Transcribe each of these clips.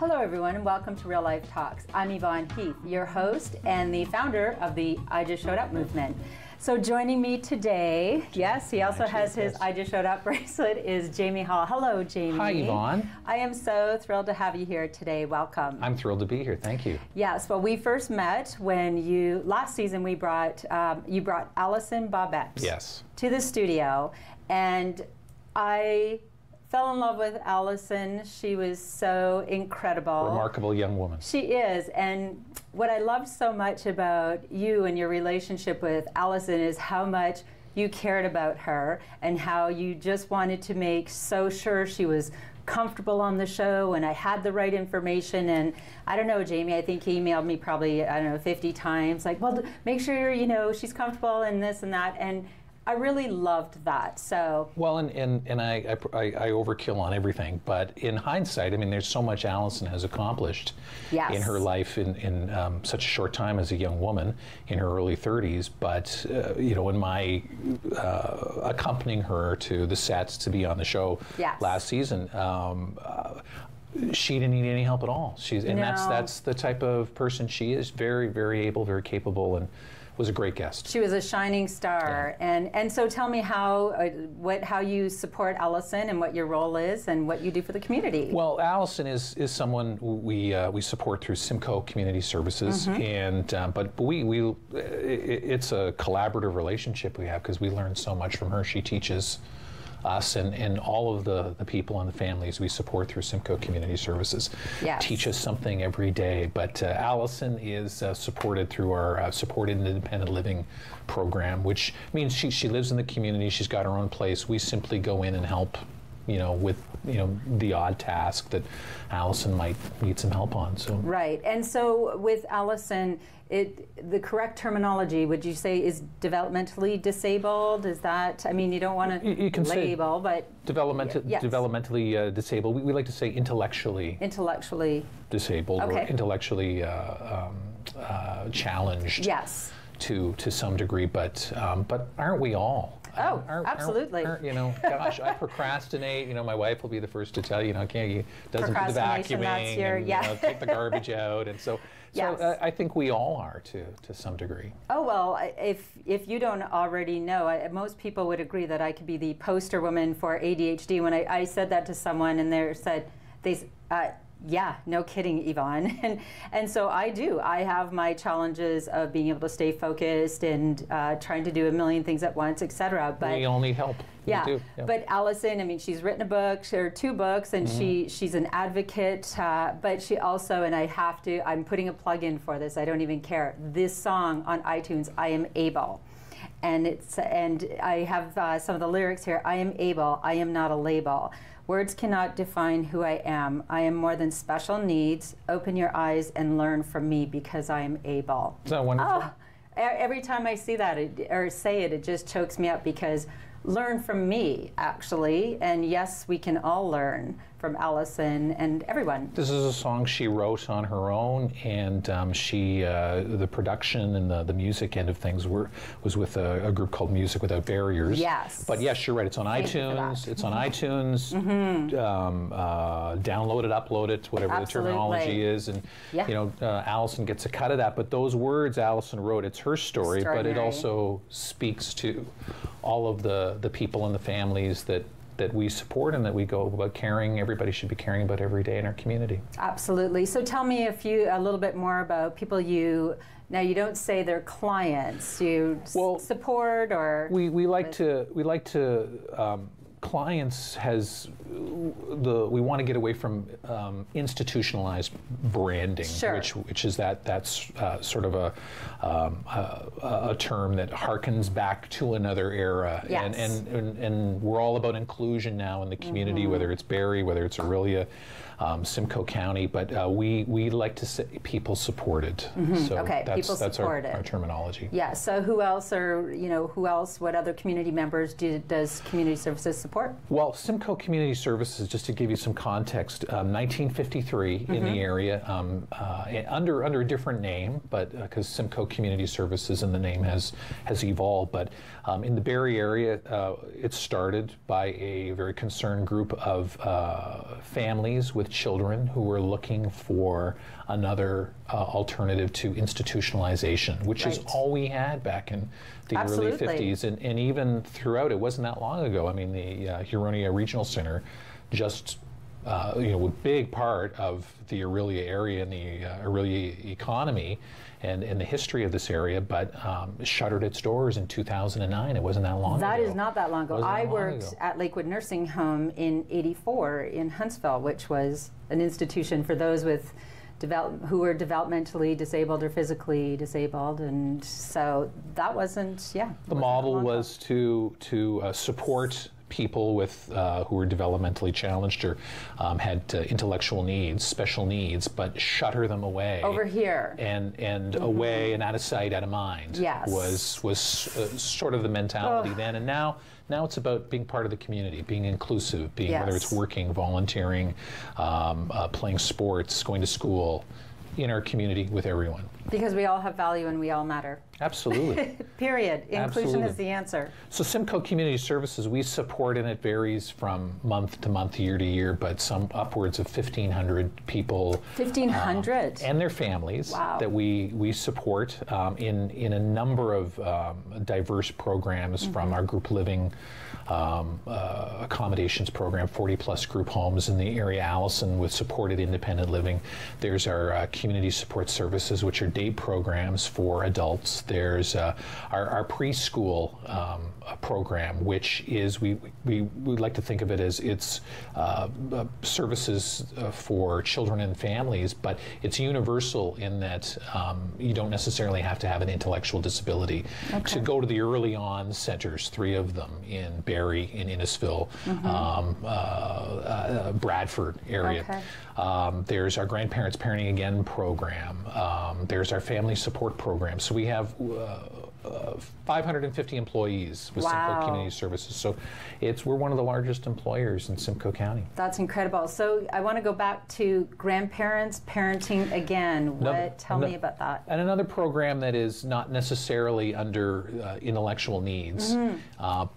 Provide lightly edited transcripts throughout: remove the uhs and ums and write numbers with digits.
Hello everyone and welcome to Real Life Talks. I'm Yvonne Heath, your host and the founder of the I Just Showed Up movement. So joining me today, yes, he also has his I Just Showed Up bracelet, is Jamie Hall. Hello, Jamie. Hi, Yvonne. I am so thrilled to have you here today. Welcome. I'm thrilled to be here. Thank you. Yes, well, we first met when last season you brought Allison Bobette to the studio, and I fell in love with Allison. She was so incredible. Remarkable young woman. She is, and what I loved so much about you and your relationship with Allison is how much you cared about her and how you just wanted to make so sure she was comfortable on the show and I had the right information. And I don't know, Jamie, I think he emailed me probably, 50 times, like, well, make sure, she's comfortable and this and that. And I really loved that. So well, and I overkill on everything, but in hindsight, I mean, there's so much Allison has accomplished in her life in such a short time as a young woman in her early 30s. But in my accompanying her to the sets to be on the show last season, she didn't need any help at all. That's the type of person she is. Very, very able, very capable, and was a great guest. She was a shining star. And so tell me how you support Allison and what your role is and what you do for the community. Well, Allison is someone we support through Simcoe Community Services, and but it's a collaborative relationship we have because we learn so much from her. She teaches us and all of the people and the families we support through Simcoe Community Services teach us something every day. But Allison is supported through our supported independent living program, which means she lives in the community. She's got her own place. We simply go in and help, with the odd task that Allison might need some help on. So right, and so with Allison, the correct terminology, would you say, is developmentally disabled? Is that, you don't want to label, but developmentally disabled. We like to say intellectually disabled or intellectually challenged. Yes. To some degree, but aren't we all? Oh, absolutely. Gosh, I procrastinate. My wife will be the first to tell you, doesn't do the vacuuming, take the garbage out, and so I think we all are to some degree. Oh well, if you don't already know, most people would agree that I could be the poster woman for ADHD. When I said that to someone, and yeah, no kidding, Yvonne. And so I do. I have my challenges of being able to stay focused and trying to do a million things at once, etc. But we all need help. Yeah. But Allison, she's written a book or 2 books, and she's an advocate. But she also, and I'm putting a plug in for this. I don't even care. This song on iTunes, I Am Able. And I have some of the lyrics here. I am able, I am not a label. Words cannot define who I am. I am more than special needs. Open your eyes and learn from me because I am able. Isn't that wonderful? Oh, every time I see that or say it, it just chokes me up because learn from me, actually. And yes, we can all learn from Allison and everyone. This is a song she wrote on her own, and the production and the music end of things was with a group called Music Without Barriers. Yes. But yes, you're right. It's on iTunes. It's on iTunes. Download it, upload it, whatever the terminology is, and Allison gets a cut of that. But those words Allison wrote, it's her story, but it also speaks to all of the people and the families that we support and that we go about caring. Everybody should be caring about every day in our community. Absolutely. So tell me a little bit more about people now you don't say they're clients, you support, or we like to clients we want to get away from institutionalized branding, which is that's sort of a term that harkens back to another era, and we're all about inclusion now in the community, whether it's Barrie, whether it's Orillia, Simcoe County, but we like to say people supported. So that's our terminology. Yeah. So who else what other community members does community services support? Well, Simcoe Community Services, just to give you some context, 1953 in the area, under a different name, but because Simcoe Community Services and the name has evolved. But in the Barrie area, it started by a very concerned group of families with children who were looking for another alternative to institutionalization, which is all we had back in the early 50s, and even throughout, it wasn't that long ago. I mean, the Huronia Regional Center, just a big part of the Orillia area and the Orillia economy and the history of this area, but shuttered its doors in 2009. It wasn't that long ago. That is not that long ago. I worked at Lakewood Nursing Home in '84 in Huntsville, which was an institution for those with who were developmentally disabled or physically disabled, and so that wasn't, the model was to support people with who were developmentally challenged or had intellectual needs, special needs, but shutter them away over here and away and out of sight, out of mind. Was sort of the mentality then, and now it's about being part of the community, being inclusive, being whether it's working, volunteering, playing sports, going to school, in our community with everyone. Because we all have value and we all matter. Absolutely. Period. Inclusion is the answer. So Simcoe Community Services, we support, and it varies from month to month, year to year, but some upwards of 1,500 people. 1,500? And their families that we support in a number of diverse programs, from our group living accommodations program, 40-plus group homes in the area, Allison, with supported independent living. There's our community support services, which are day programs for adults. There's our preschool program, which is, we like to think of it as it's services for children and families, but it's universal in that you don't necessarily have to have an intellectual disability to go to the early on centers, 3 of them in Barrie, in Innisfil, Bradford area. There's our Grandparents Parenting Again program. There's our Family Support program. So we have 550 employees with Simcoe Community Services. So we're one of the largest employers in Simcoe County. That's incredible. So I want to go back to Grandparents Parenting Again. Tell me about that. And another program that is not necessarily under intellectual needs,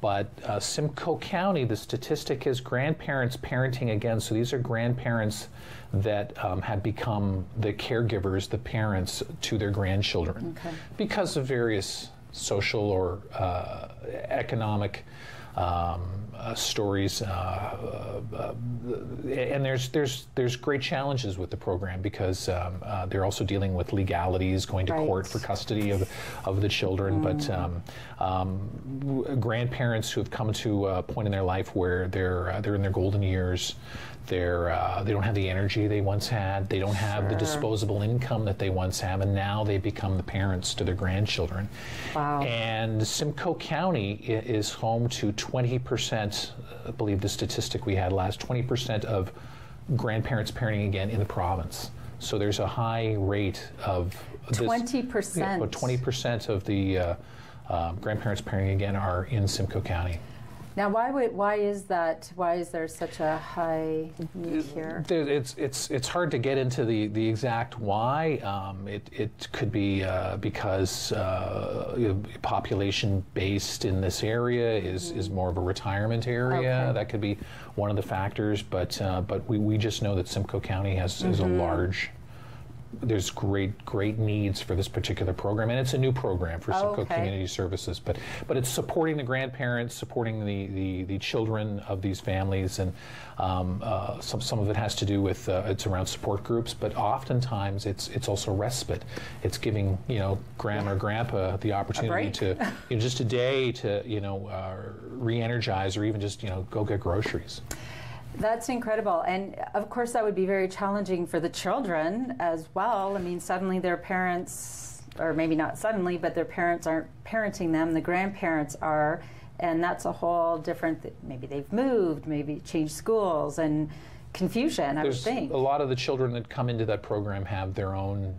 but Simcoe County, the statistic is Grandparents Parenting Again. So these are grandparents that have become the caregivers, the parents to their grandchildren because of various social or economic stories, and there's great challenges with the program because they're also dealing with legalities, going to court for custody of the children. But grandparents who have come to a point in their life where they're in their golden years. They don't have the energy they once had. They don't have the disposable income that they once have, and now they become the parents to their grandchildren. And Simcoe County is home to 20%, I believe the statistic we had last, 20% of Grandparents Parenting Again in the province. So there's a high rate of 20%. 20% of the Grandparents Parenting Again are in Simcoe County. Now, why is that? Why is there such a high need here? It's hard to get into the exact why. It could be because population based in this area is more of a retirement area. That could be one of the factors. But we just know that Simcoe County has a large. There's great needs for this particular program, and it's a new program for Simcoe Community Services. But it's supporting the grandparents, supporting the children of these families, and some of it has to do with it's around support groups. But oftentimes it's also respite. It's giving grandma or grandpa the opportunity to just a day to re-energize, or even just go get groceries. That's incredible. And of course that would be very challenging for the children as well. I mean, suddenly their parents, or maybe not suddenly, but their parents aren't parenting them, the grandparents are, and that's a whole different, maybe they've moved, maybe changed schools, and confusion, I would think. A lot of the children that come into that program have their own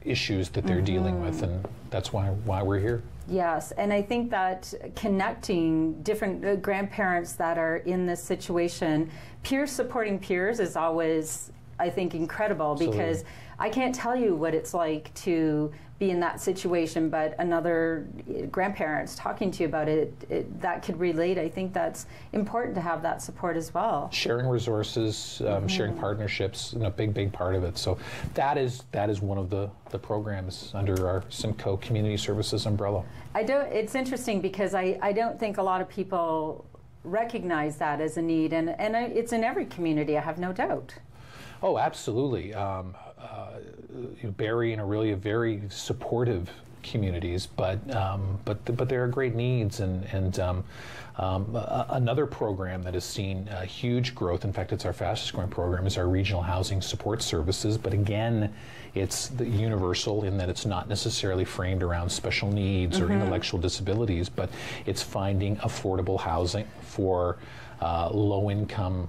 issues that they're dealing with, and that's why we're here. Yes, and I think that connecting different grandparents that are in this situation, peers supporting peers is always, I think, incredible. Absolutely. Because I can't tell you what it's like to be in that situation, but another grandparents talking to you about it, that could relate. I think that's important to have that support as well. Sharing resources, sharing partnerships, a big part of it. So that is one of the programs under our Simcoe Community Services umbrella. It's interesting because I don't think a lot of people recognize that as a need, and it's in every community, I have no doubt. Oh, absolutely. Barrie and Orillia, very supportive communities, but there are great needs, and another program that has seen huge growth, in fact it's our fastest growing program, is our Regional Housing Support Services. But again, it's universal in that it's not necessarily framed around special needs or intellectual disabilities, but it's finding affordable housing for low-income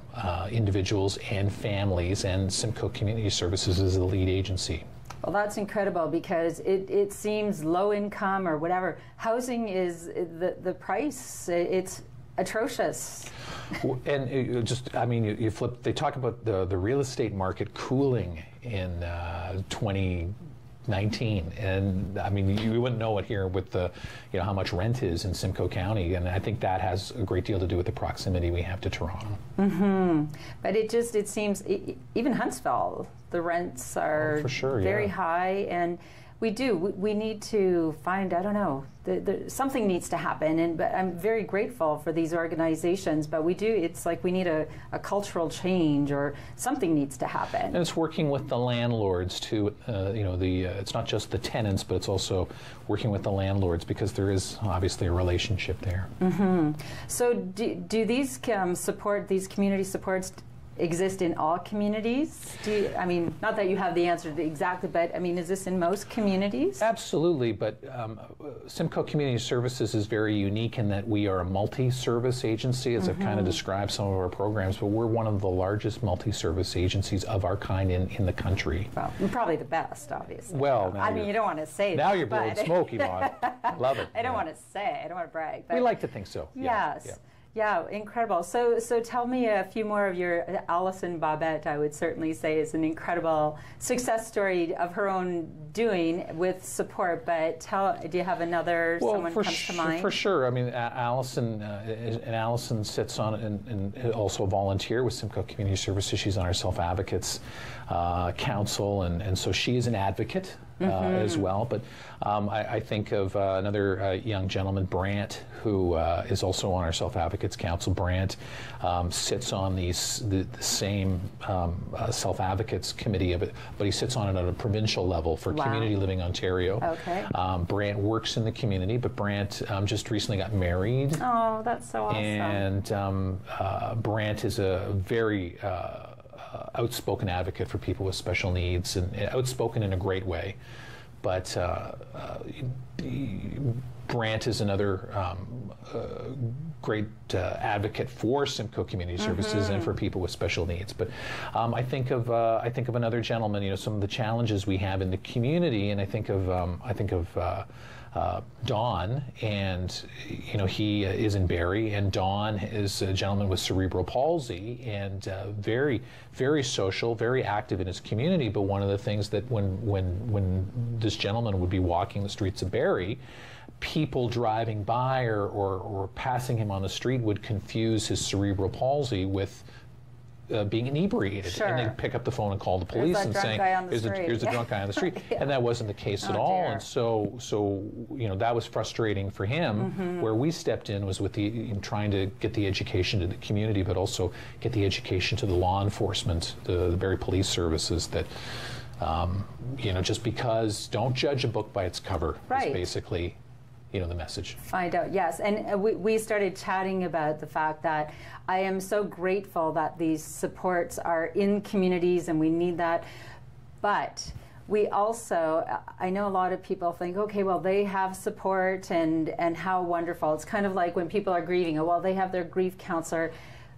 individuals and families, and Simcoe Community Services is the lead agency. Well, that's incredible, because it seems low income or whatever. Housing is the price. It's atrocious. And you flip. They talk about the real estate market cooling in 2019, and I mean you wouldn't know it here with the how much rent is in Simcoe County, and I think that has a great deal to do with the proximity we have to Toronto. But it seems even Huntsville, the rents are very high, and we need to find, I don't know, something needs to happen, but I'm very grateful for these organizations, but it's like we need a cultural change, or something needs to happen. And it's working with the landlords too, it's not just the tenants, but it's also working with the landlords, because there is obviously a relationship there. So do these community supports exist in all communities? I mean, not that you have the answer to exactly, but I mean, is this in most communities? Absolutely, but Simcoe Community Services is very unique in that we are a multi-service agency, as I've kind of described some of our programs, but we're one of the largest multi-service agencies of our kind in the country. Well, we're probably the best, obviously. Well, I mean, you don't want to say now that, you're blowing smoke, Yvonne. Love it. I don't want to say, I don't want to brag. But we like to think so. Yes. Yeah. Yeah, incredible. So tell me a few more of your, Allison Bobette, I would certainly say, is an incredible success story of her own doing with support, but do you have another, someone comes to mind? For sure. I mean, Allison sits on and also a volunteer with Simcoe Community Services. She's on our Self-Advocates Council, and so she is an advocate as well. But I think of another young gentleman, Brant, who is also on our Self-Advocates Council. Brant sits on the same Self-Advocates Committee of it, but he sits on it at a provincial level for Community Living Ontario. Okay. Brant works in the community, but Brant just recently got married. Oh, that's so awesome. And Brant is a very outspoken advocate for people with special needs, and outspoken in a great way. But Brant is another great advocate for Simcoe Community Services and for people with special needs. But I think of another gentleman. Some of the challenges we have in the community, and I think of Don, and he is in Barrie, and Don is a gentleman with cerebral palsy, and very, very social, very active in his community. But one of the things that when this gentleman would be walking the streets of Barrie, people driving by or passing him on the street would confuse his cerebral palsy with being inebriated, and they'd pick up the phone and call the police and say, here's a drunk guy on the street. And that wasn't the case at all. Dear. And so that was frustrating for him. Where we stepped in was with trying to get the education to the community, but also get the education to the law enforcement, the Barrie Police Services, that just because don't judge a book by its cover is basically the message. Find out, yes. And we started chatting about the fact that I am so grateful that these supports are in communities, and we need that. But we also, I know a lot of people think, okay, well, they have support, and how wonderful. It's kind of like when people are grieving, oh, well, they have their grief counselor.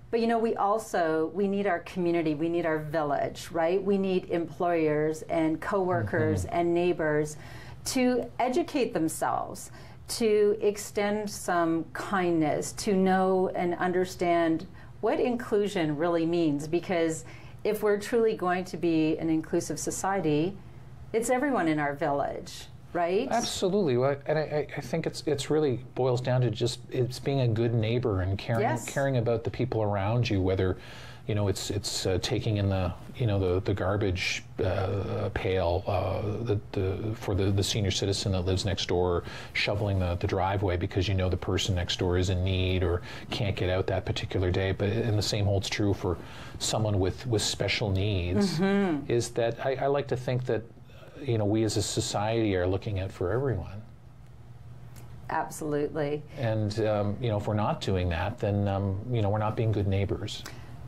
But we need our community, we need our village, right? We need employers and coworkers and neighbors to educate themselves, to extend some kindness, to know and understand what inclusion really means, because if we're truly going to be an inclusive society, it's everyone in our village, right? Absolutely. Well, and I think it's really boils down to just it's being a good neighbor and caring about the people around you, whether it's taking in the garbage pail for the senior citizen that lives next door, or shoveling the driveway because the person next door is in need or can't get out that particular day. And the same holds true for someone with special needs. Is that I like to think that we as a society are looking out for everyone. Absolutely. And if we're not doing that, then we're not being good neighbors.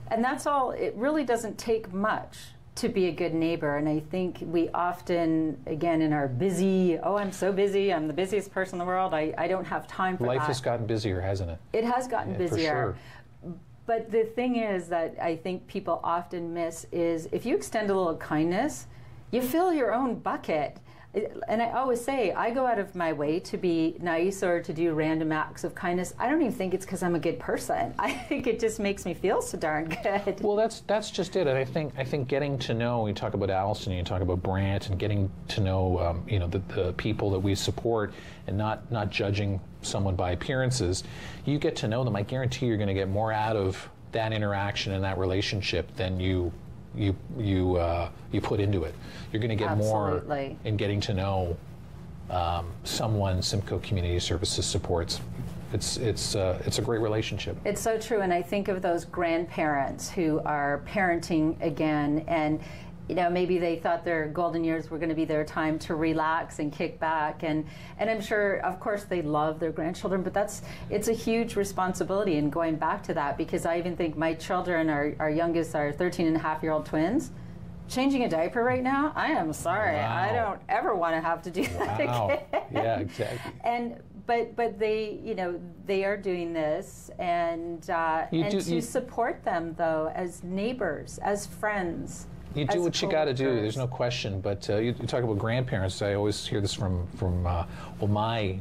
And that's all. It really doesn't take much to be a good neighbor. And I think we often, again, in our busy, I'm so busy, I'm the busiest person in the world, I don't have time for that. Life has gotten busier, hasn't it? It has gotten busier. For sure. But the thing is that I think people often miss is if you extend a little kindness, you fill your own bucket. And I always say, I go out of my way to be nice or to do random acts of kindness. I don't even think it's because I'm a good person. I think it just makes me feel so darn good. Well, that's just it. And I think getting to know, you talk about Allison, you talk about Brant, and getting to know the people that we support, and not judging someone by appearances. You get to know them. I guarantee you're going to get more out of that interaction and that relationship than you put into it. You're going to get Absolutely. more in getting to know someone Simcoe Community Services supports. It's a great relationship. It's so true, and I think of those grandparents who are parenting again, and maybe they thought their golden years were going to be their time to relax and kick back, and I'm sure, of course, they love their grandchildren, but it's a huge responsibility in going back to that, because I even think my children, our youngest are 13-and-a-half-year-old twins. Changing a diaper right now, I am sorry. Wow. I don't ever want to have to do that again. Yeah, exactly. But they are doing this, and support them though as neighbors, as friends. You do what you got to do. There's no question. But you talk about grandparents. I always hear this from my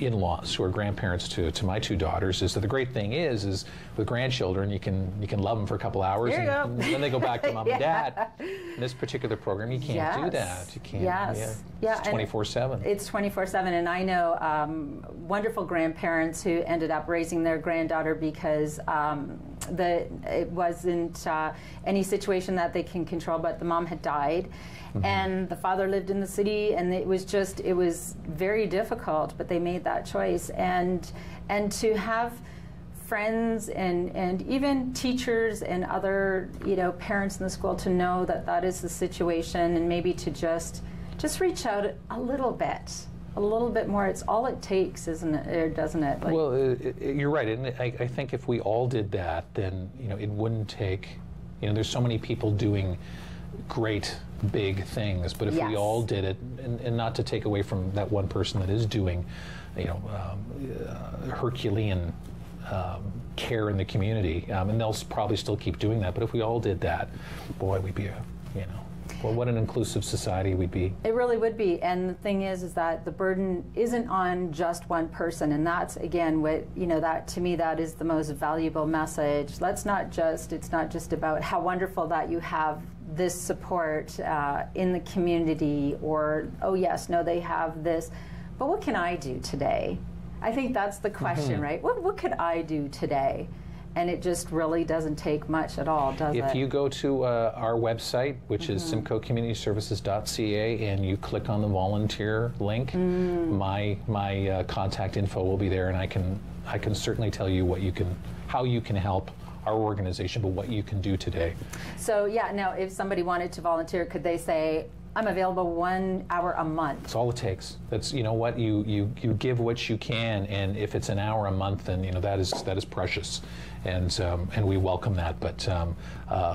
in-laws who are grandparents to my two daughters. Is that the great thing is with grandchildren you can love them for a couple hours and then they go back to mom and dad. In this particular program, you can't do that. You can't. Yes. Yeah. It's 24/7. It's 24/7, and I know wonderful grandparents who ended up raising their granddaughter because it wasn't any situation that they can control, but the mom had died. And the father lived in the city, and it was very difficult, but they made that choice. And to have friends and even teachers and other parents in the school to know that that is the situation, and maybe to just reach out a little bit more. It's all it takes, isn't it, or doesn't it? Well, you're right, and I think if we all did that, then it wouldn't take. There's so many people doing great big things, but if we all did it, and not to take away from that one person that is doing Herculean care in the community, and they'll probably still keep doing that, but if we all did that, boy, we'd be well, what an inclusive society we'd be. It really would be, and the thing is that the burden isn't on just one person, and that's again what that to me that is the most valuable message. It's not just about how wonderful that you have this support in the community, or they have this, but what can I do today? I think that's the question, right? What could I do today? And it just really doesn't take much at all, does it? If you go to our website, which is simcoecommunityservices.ca, and you click on the volunteer link, my contact info will be there, and I can certainly tell you how you can help our organization, but what you can do today. So now if somebody wanted to volunteer, could they say, I'm available 1 hour a month? That's all it takes. That's you give what you can, and if it's an hour a month, then that is precious, and we welcome that. But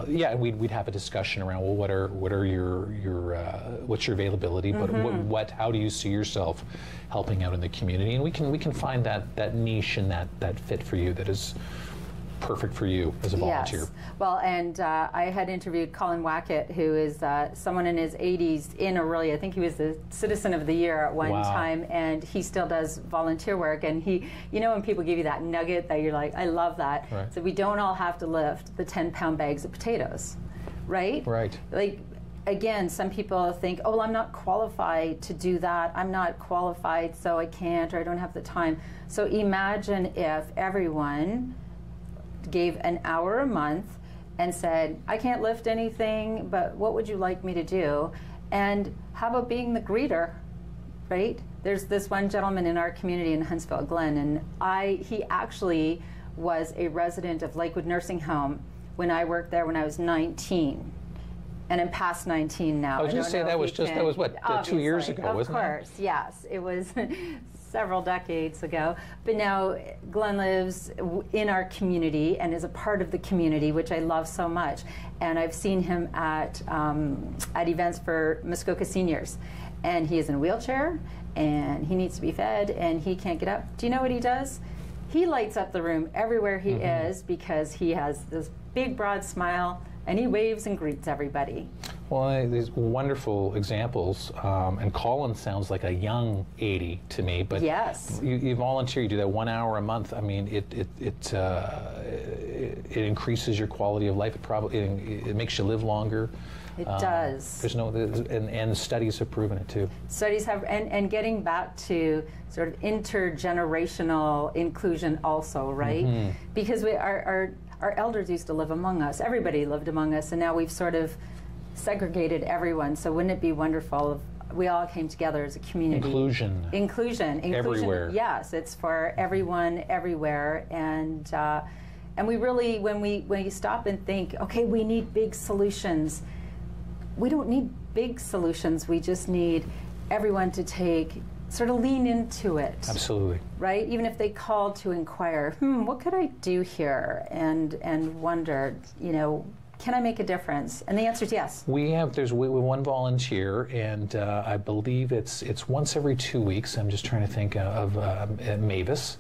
we'd have a discussion around, well, what are your what's your availability, but how do you see yourself helping out in the community, and we can find that niche and that fit for you that is perfect for you as a volunteer. Yes. Well, and I had interviewed Colin Wackett, who is someone in his 80s in Aurelia. I think he was the Citizen of the Year at one time, and he still does volunteer work. And he, you know, when people give you that nugget that you're like, I love that. Right. So we don't all have to lift the 10-pound bags of potatoes, right? Right. Like, again, some people think, oh, well, I'm not qualified to do that. I'm not qualified, so I can't, or I don't have the time. So imagine if everyone gave an hour a month and said, I can't lift anything, but what would you like me to do? And how about being the greeter, right? There's this one gentleman in our community in Huntsville, Glenn, and he actually was a resident of Lakewood Nursing Home when I worked there when I was 19. And I'm past 19 now. I was just saying that was what, 2 years ago, wasn't it? Of course, yes. It was several decades ago. But now Glenn lives in our community and is a part of the community, which I love so much. And I've seen him at events for Muskoka seniors. And he is in a wheelchair, and he needs to be fed, and he can't get up. Do you know what he does? He lights up the room everywhere he is because he has this big, broad smile, and he waves and greets everybody. Well, these wonderful examples, and Colin sounds like a young 80 to me, but yes, you volunteer, you do that 1 hour a month. I mean, it increases your quality of life. It makes you live longer. It does. There's no, and studies have proven it too. Studies have, and getting back to sort of intergenerational inclusion also, right? Because our elders used to live among us. Everybody lived among us, and now we've sort of segregated everyone. So wouldn't it be wonderful if we all came together as a community? Inclusion. Everywhere. Yes, it's for everyone, everywhere, and we really, when we stop and think, okay, we need big solutions. We don't need big solutions. We just need everyone to sort of lean into it. Absolutely. Right? Even if they called to inquire, what could I do here? And wonder, can I make a difference? And the answer is yes. We have one volunteer, and I believe it's once every 2 weeks. I'm just trying to think of Mavis.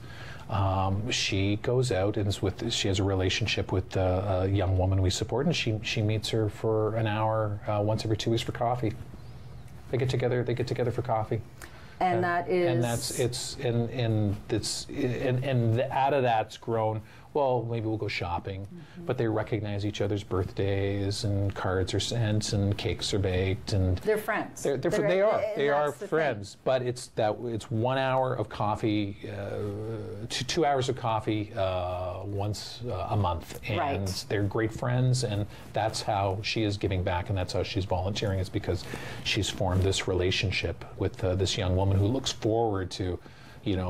She goes out and she has a relationship with a young woman we support, and she meets her for an hour once every 2 weeks for coffee. They get together for coffee. And out of that's grown. Well, maybe we'll go shopping, but they recognize each other's birthdays, and cards are sent, and cakes are baked, and they're friends. They are friends. But it's 1 hour of coffee, 2 hours of coffee once a month, and they're great friends, and that's how she is giving back, and that's how she's volunteering. Is because she's formed this relationship with this young woman who looks forward to,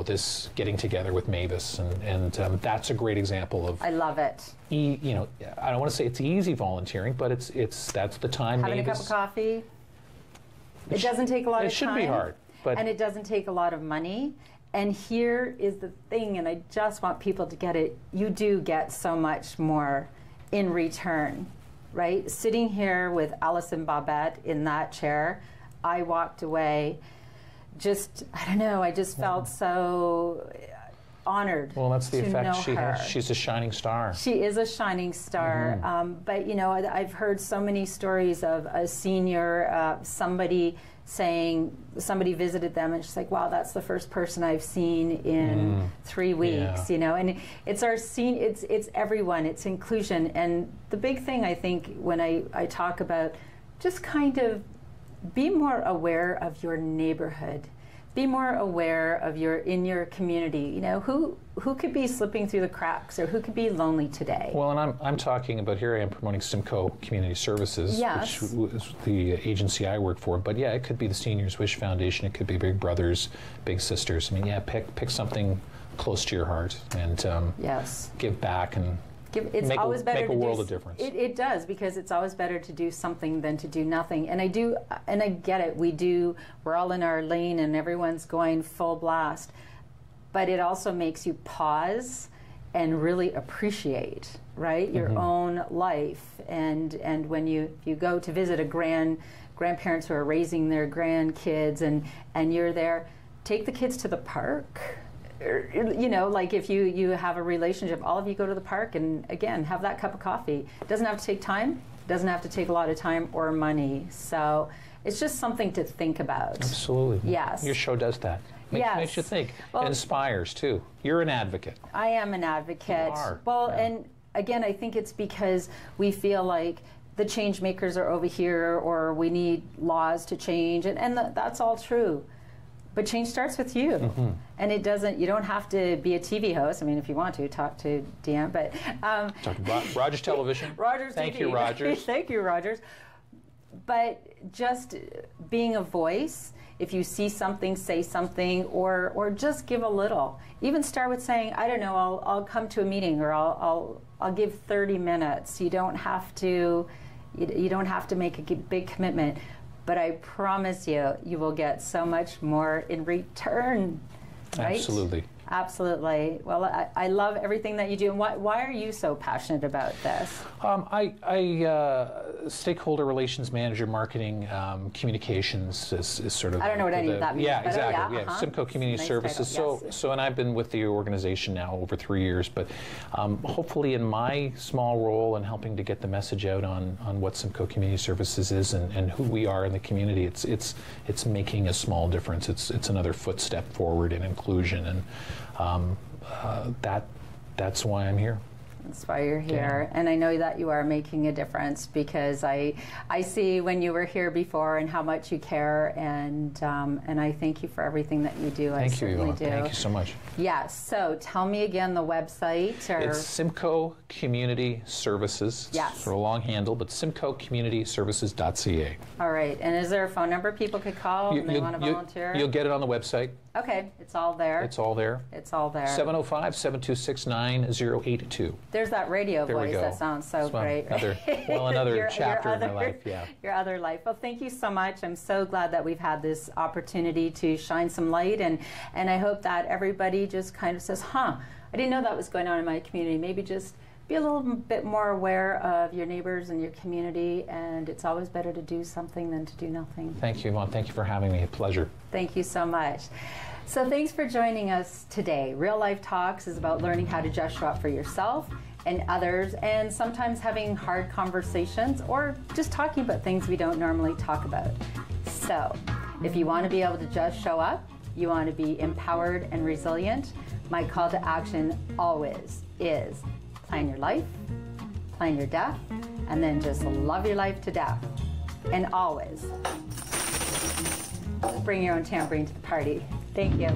this getting together with Mavis, and that's a great example of. I love it. I don't want to say it's easy volunteering, but that's the time. Having a cup of coffee. It doesn't take a lot of time. It should be hard, and it doesn't take a lot of money. And here is the thing, and I just want people to get it. You do get so much more in return, right? Sitting here with Allison Babette in that chair, I walked away. I just felt so honored. Well, that's the to effect know she her. has. She's a shining star. She is a shining star. But I've heard so many stories of a senior, somebody saying somebody visited them, and she's like, "Wow, that's the first person I've seen in 3 weeks." Yeah. And it's it's everyone. It's inclusion, and the big thing I think when I talk about just kind of. Be more aware of your neighborhood. Be more aware of in your community. Who could be slipping through the cracks, or who could be lonely today? Well, and I'm talking about, here I am promoting Simcoe Community Services, yes. which is the agency I work for. But yeah, it could be the Seniors Wish Foundation. It could be Big Brothers, Big Sisters. I mean, pick something close to your heart, and yes, give back and. It's always better make a to world of difference. It does, because it's always better to do something than to do nothing. And I get it. We're all in our lane, and everyone's going full blast. But it also makes you pause and really appreciate, right, your own life. And when you go to visit grandparents who are raising their grandkids, and you're there, take the kids to the park. you know, like if you have a relationship, all of you go to the park and again, have that cup of coffee. It doesn't have to take time. It doesn't have to take a lot of time or money. So it's just something to think about. Absolutely. Yes. Your show does that. Makes you think. Well, it inspires too. You're an advocate. I am an advocate. You are. Well, yeah. and again, I think it's because we feel like the change makers are over here, or we need laws to change, and that's all true. But change starts with you. Mm-hmm. And it doesn't, you don't have to be a TV host. I mean, if you want to, talk to Deanne, but... talk to Rogers Television. Rogers Thank TV. you, Rogers. Thank you, Rogers. But just being a voice, if you see something, say something, or just give a little. Even start with saying, I don't know, I'll come to a meeting, or I'll give 30 minutes. You don't have to, you don't have to make a big commitment. But I promise you, you will get so much more in return. Right? Absolutely. Absolutely. Well, I love everything that you do. And why are you so passionate about this? Stakeholder relations manager, marketing, communications is sort of. I don't know what any of that means. Yeah, exactly. Yeah, Simcoe Community nice Services. Title, yes. So, and I've been with the organization now over 3 years. But hopefully, in my small role in helping to get the message out on what Simcoe Community Services is and who we are in the community, it's making a small difference. It's another footstep forward in inclusion, and that's why I'm here. That's why you're here. Yeah. And I know that you are making a difference, because I see when you were here before and how much you care, and I thank you for everything that you do. Thank you, Yvonne. Thank you so much. Yes. So tell me again the website. It's Simcoe Community Services. Yes. It's for a long handle, but SimcoeCommunityServices.ca. All right. And is there a phone number people could call if they want to volunteer? You'll get it on the website. Okay. It's all there. It's all there. It's all there. 705-726-9082. There's that radio there voice. That sounds so great. Another chapter in my life. Yeah. Your other life. Well, thank you so much. I'm so glad that we've had this opportunity to shine some light, and I hope that everybody just kind of says, I didn't know that was going on in my community. Maybe just be a little bit more aware of your neighbors and your community, and it's always better to do something than to do nothing. Thank you, Yvonne. Thank you for having me. A pleasure. Thank you so much. So thanks for joining us today. Real Life Talks is about learning how to just show up for yourself and others, and sometimes having hard conversations or just talking about things we don't normally talk about. So if you want to be able to just show up, you want to be empowered and resilient, my call to action always is plan your life, plan your death, and then just love your life to death. And always bring your own tambourine to the party. Thank you.